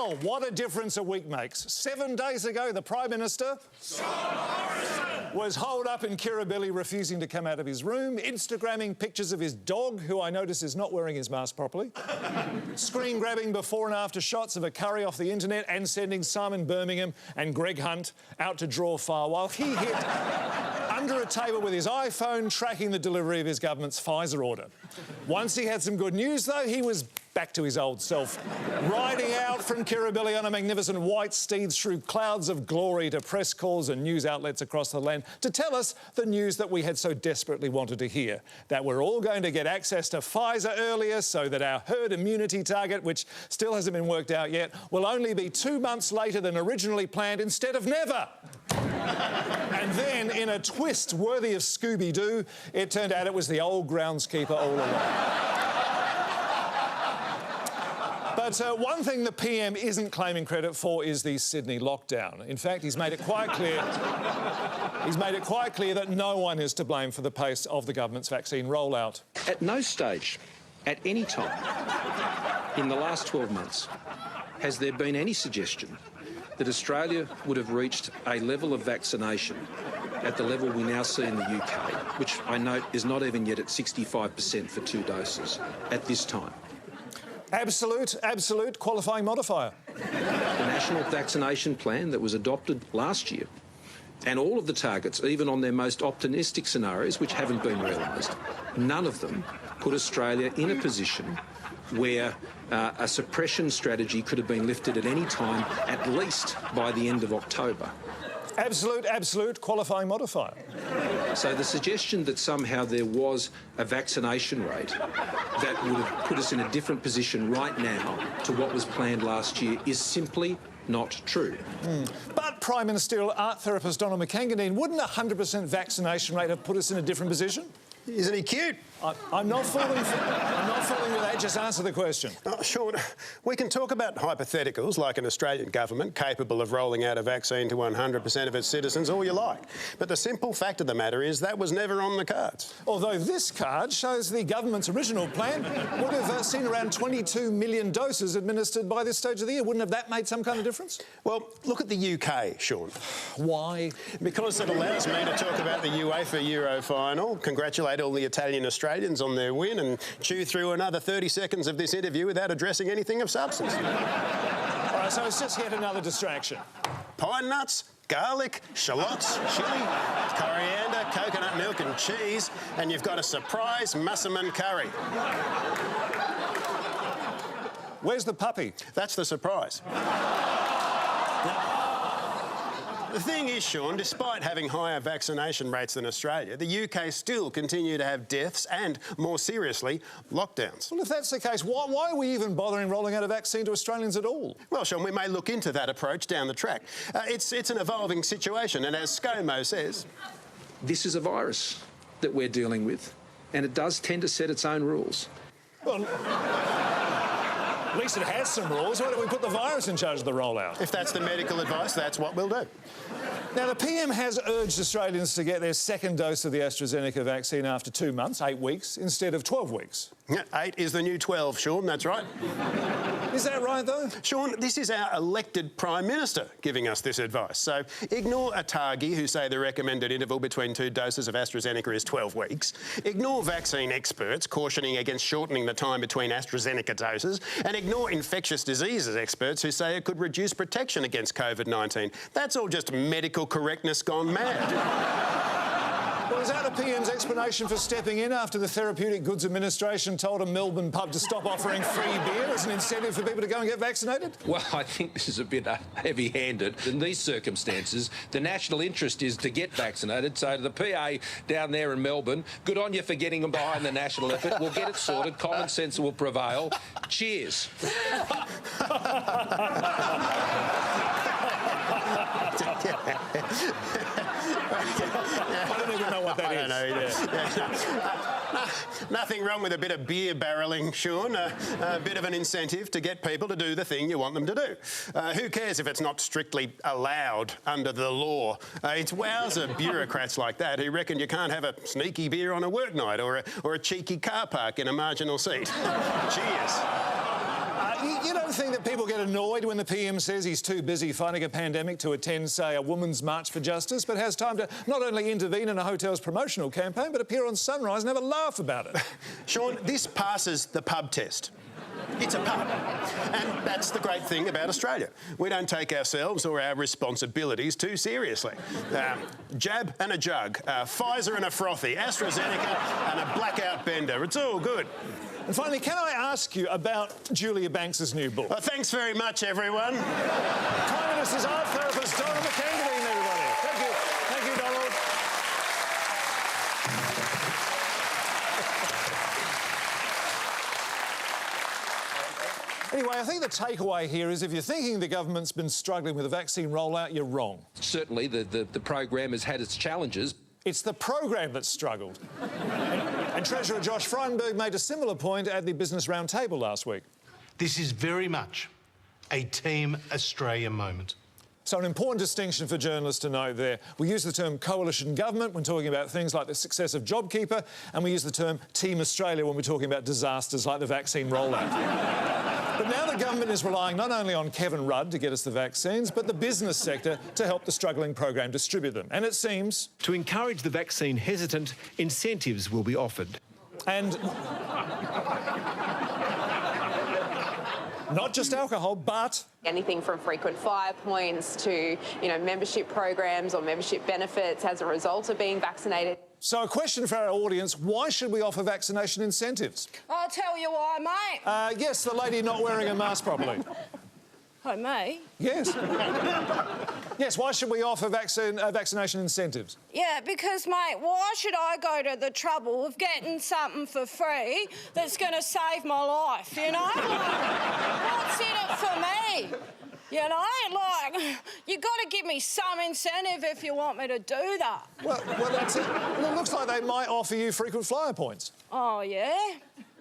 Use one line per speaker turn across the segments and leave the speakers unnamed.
Well, what a difference a week makes. 7 days ago, the Prime Minister was holed up in Kirribilli, refusing to come out of his room, Instagramming pictures of his dog, who I notice is not wearing his mask properly, screen grabbing before and after shots of a curry off the internet, and sending Simon Birmingham and Greg Hunt out to draw fire while he hid under a table with his iPhone, tracking the delivery of his government's Pfizer order. Once he had some good news, though, he was back to his old self, riding out from Kirribilli on a magnificent white steed through clouds of glory to press calls and news outlets across the land to tell us the news that we had so desperately wanted to hear, that we're all going to get access to Pfizer earlier so that our herd immunity target, which still hasn't been worked out yet, will only be 2 months later than originally planned instead of never. And then, in a twist worthy of Scooby-Doo, it turned out it was the old groundskeeper all along. But one thing the PM isn't claiming credit for is the Sydney lockdown. In fact, he's made it quite clear that no one is to blame for the pace of the government's vaccine rollout.
At no stage, at any time, in the last 12 months, has there been any suggestion that Australia would have reached a level of vaccination at the level we now see in the UK, which I note is not even yet at 65% for 2 doses at this time.
Absolute qualifying modifier.
The national vaccination plan that was adopted last year, and all of the targets, even on their most optimistic scenarios, which haven't been realised, none of them put Australia in a position where a suppression strategy could have been lifted at any time, at least by the end of October.
Absolute qualifying modifier.
So the suggestion that somehow there was a vaccination rate that would have put us in a different position right now to what was planned last year is simply not true.
But Prime Ministerial art therapist Donald McKanganine, wouldn't a 100% vaccination rate have put us in a different position?
Isn't he cute?
I'm not falling with that. Just answer the question.
Shaun, we can talk about hypotheticals like an Australian government capable of rolling out a vaccine to 100% of its citizens all you like. But the simple fact of the matter is that was never on the cards.
Although this card shows the government's original plan would have seen around 22 million doses administered by this stage of the year. Wouldn't have that made some kind of difference?
Well, look at the UK, Shaun.
Why?
Because it allows me to talk about the UEFA Euro final, congratulate all the Italian Australians on their win, and chew through another 30 seconds of this interview without addressing anything of substance.
All right, so it's just yet another distraction.
Pine nuts, garlic, shallots, chilli, coriander, coconut milk and cheese, and you've got a surprise Musselman curry.
Where's the puppy?
That's the surprise. The thing is, Shaun, despite having higher vaccination rates than Australia, the UK still continue to have deaths and, more seriously, lockdowns.
Well, if that's the case, why are we even bothering rolling out a vaccine to Australians at all?
Well, Shaun, we may look into that approach down the track. It's an evolving situation, and as Scomo says...
This is a virus that we're dealing with, and it does tend to set its own rules.
Well... At least it has some rules. Why don't we put the virus in charge of the rollout?
If that's the medical advice, that's what we'll do.
Now, the PM has urged Australians to get their second dose of the AstraZeneca vaccine after 2 months, 8 weeks, instead of 12 weeks.
8 is the new 12, Shaun, that's right.
Is that right, though?
Shaun, this is our elected Prime Minister giving us this advice. So ignore ATAGI, who say the recommended interval between 2 doses of AstraZeneca is 12 weeks. Ignore vaccine experts cautioning against shortening the time between AstraZeneca doses. And ignore infectious diseases experts who say it could reduce protection against COVID-19. That's all just medical correctness gone mad.
Well, is that the PM's explanation for stepping in after the Therapeutic Goods Administration told a Melbourne pub to stop offering free beer as an incentive for people to go and get vaccinated?
Well, I think this is a bit heavy-handed. In these circumstances, the national interest is to get vaccinated, so to the PA down there in Melbourne, good on you for getting them behind the national effort. We'll get it sorted. Common sense will prevail. Cheers.
I don't even know what that is.
I don't know either. Nothing wrong with a bit of beer barrelling, Shaun. A bit of an incentive to get people to do the thing you want them to do. Who cares if it's not strictly allowed under the law? It's wowser bureaucrats like that who reckon you can't have a sneaky beer on a work night or a cheeky car park in a marginal seat. Cheers.
You don't think that people get annoyed when the PM says he's too busy fighting a pandemic to attend, say, a women's march for justice, but has time to not only intervene in a hotel's promotional campaign, but appear on Sunrise and have a laugh about it?
Sean, this passes the pub test. It's a pub. And that's the great thing about Australia. We don't take ourselves or our responsibilities too seriously. Jab and a jug, Pfizer and a frothy, AstraZeneca and a blackout bender. It's all good.
And finally, can I ask you about Julia Banks's new book?
Thanks very much, everyone.
Prime Minister's art therapist, Donald McKenzie, everybody. Thank you. Thank you, Donald. Anyway, I think the takeaway here is if you're thinking the government's been struggling with the vaccine rollout, you're wrong.
Certainly, the program has had its challenges.
It's the program that's struggled. And Treasurer Josh Frydenberg made a similar point at the Business Roundtable last week.
This is very much a Team Australia moment.
So an important distinction for journalists to note there. We use the term coalition government when talking about things like the success of JobKeeper, and we use the term Team Australia when we're talking about disasters like the vaccine rollout. But now the government is relying not only on Kevin Rudd to get us the vaccines, but the business sector to help the struggling program distribute them. And it seems...
To encourage the vaccine hesitant, incentives will be offered.
And... not just alcohol, but...
anything from frequent flyer points to, membership programs or membership benefits as a result of being vaccinated.
So a question for our audience, why should we offer vaccination incentives?
I'll tell you why, mate.
Yes, the lady not wearing a mask properly.
Oh, me?
Yes. Yes, why should we offer vaccination incentives?
Yeah, because, mate, why should I go to the trouble of getting something for free that's going to save my life, Like, what's in it for me? You got to give me some incentive if you want me to do that.
Well, that's it. Well, it looks like they might offer you frequent flyer points.
Oh, yeah?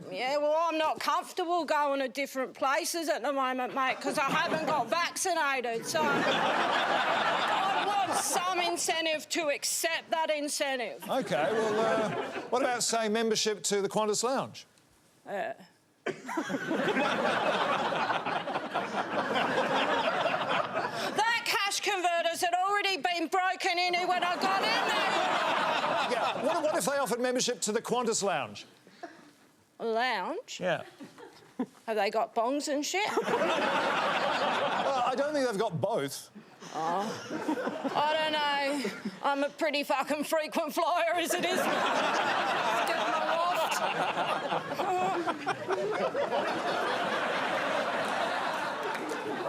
Yeah, well, I'm not comfortable going to different places at the moment, mate, because I haven't got vaccinated, so... I want some incentive to accept that incentive.
OK, well, what about, say, membership to the Qantas Lounge?
That cash converters had already been broken into when I got in there.
Yeah, what if they offered membership to the Qantas Lounge?
Lounge?
Yeah.
Have they got bongs and shit?
Well, I don't think they've got both.
Oh. I don't know. I'm a pretty fucking frequent flyer as it is. Get my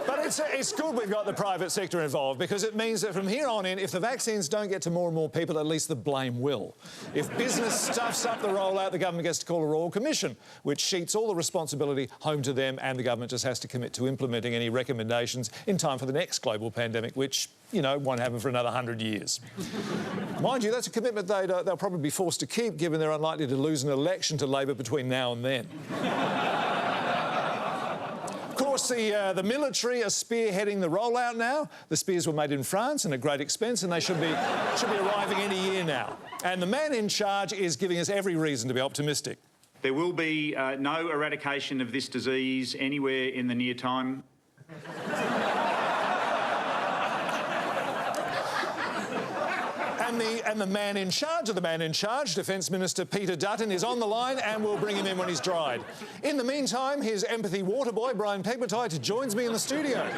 But it's good we've got the private sector involved because it means that from here on in, if the vaccines don't get to more and more people, at least the blame will. If business stuffs up the rollout, the government gets to call a Royal Commission, which sheets all the responsibility home to them, and the government just has to commit to implementing any recommendations in time for the next global pandemic, which, won't happen for another 100 years. Mind you, that's a commitment they'll probably be forced to keep, given they're unlikely to lose an election to Labor between now and then. Of course, the military are spearheading the rollout now. The spears were made in France and at great expense, and they should be arriving any year now. And the man in charge is giving us every reason to be optimistic.
There will be no eradication of this disease anywhere in the near time.
And the man in charge of the man in charge, Defence Minister Peter Dutton, is on the line, and we'll bring him in when he's dried. In the meantime, his empathy water boy, Brian Pegmatite, joins me in the studio.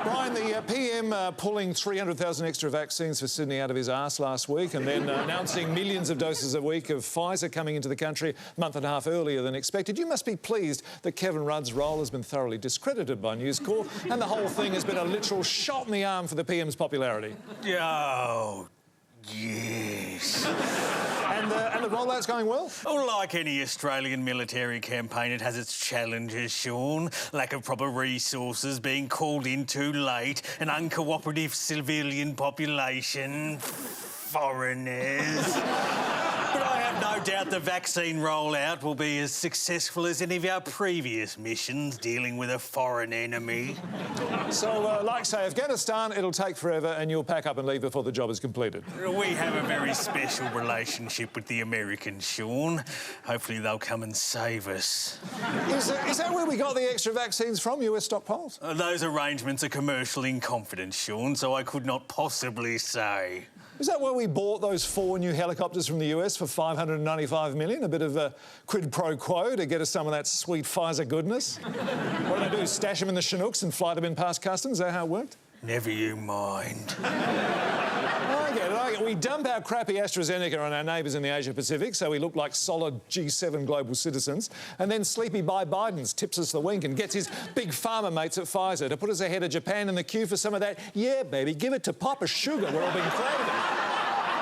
Brian, the PM pulling 300,000 extra vaccines for Sydney out of his arse last week and then announcing millions of doses a week of Pfizer coming into the country a month and a half earlier than expected. You must be pleased that Kevin Rudd's role has been thoroughly discredited by News Corp and the whole thing has been a literal shot in the arm for the PM's popularity.
Oh, yes.
And the rollout's going well?
Oh, like any Australian military campaign, it has its challenges, Shaun. Lack of proper resources, being called in too late, an uncooperative civilian population, foreigners. But I have no doubt the vaccine rollout will be as successful as any of our previous missions dealing with a foreign enemy.
So, like say, Afghanistan, it'll take forever and you'll pack up and leave before the job is completed.
We have a very special relationship with the Americans, Shaun. Hopefully they'll come and save us.
Is that where we got the extra vaccines from, US stockpiles?
Those arrangements are commercial in confidence, Shaun, so I could not possibly say.
Is that why we bought those 4 new helicopters from the US for $595 million? A bit of a quid pro quo to get us some of that sweet Pfizer goodness? What do they do, stash them in the Chinooks and fly them in past customs? Is that how it worked?
Never you mind.
I get it. We dump our crappy AstraZeneca on our neighbours in the Asia-Pacific so we look like solid G7 global citizens, and then sleepy Bidens tips us the wink and gets his big pharma mates at Pfizer to put us ahead of Japan in the queue for some of that, yeah, baby, give it to Papa Sugar we're all being craving.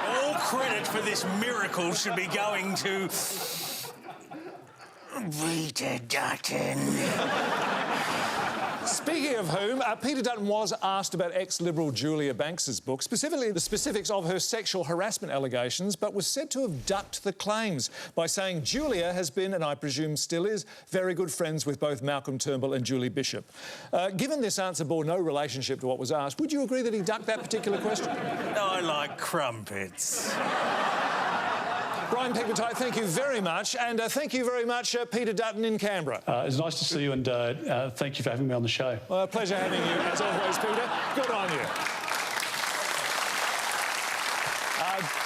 All credit for this miracle should be going to Peter Dutton.
Speaking of whom, Peter Dutton was asked about ex-Liberal Julia Banks's book, specifically the specifics of her sexual harassment allegations, but was said to have ducked the claims by saying Julia has been, and I presume still is, very good friends with both Malcolm Turnbull and Julie Bishop. Given this answer bore no relationship to what was asked, would you agree that he ducked that particular question?
I like crumpets.
Brian Pickbertite, thank you very much, and thank you very much, Peter Dutton in Canberra.
It's nice to see you, and thank you for having me on the show.
Well, pleasure having you, as always, Peter. Good on you.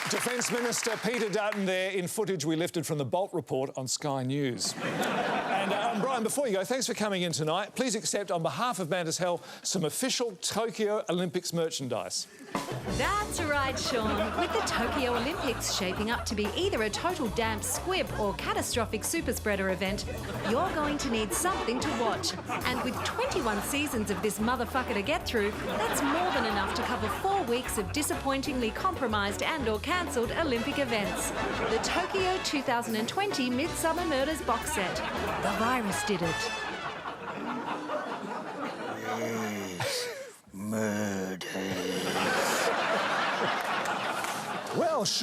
Defence Minister Peter Dutton there in footage we lifted from the Bolt Report on Sky News. And Brian, before you go, thanks for coming in tonight. Please accept, on behalf of Mantis Hell, some official Tokyo Olympics merchandise.
That's right, Shaun. With the Tokyo Olympics shaping up to be either a total damp squib or catastrophic super spreader event, you're going to need something to watch. And with 21 seasons of this motherfucker to get through, that's more than enough to cover 4 weeks of disappointingly compromised and or cancelled Olympic events. The Tokyo 2020 Midsummer Murders box set. The virus did it.
Murders.
Well, should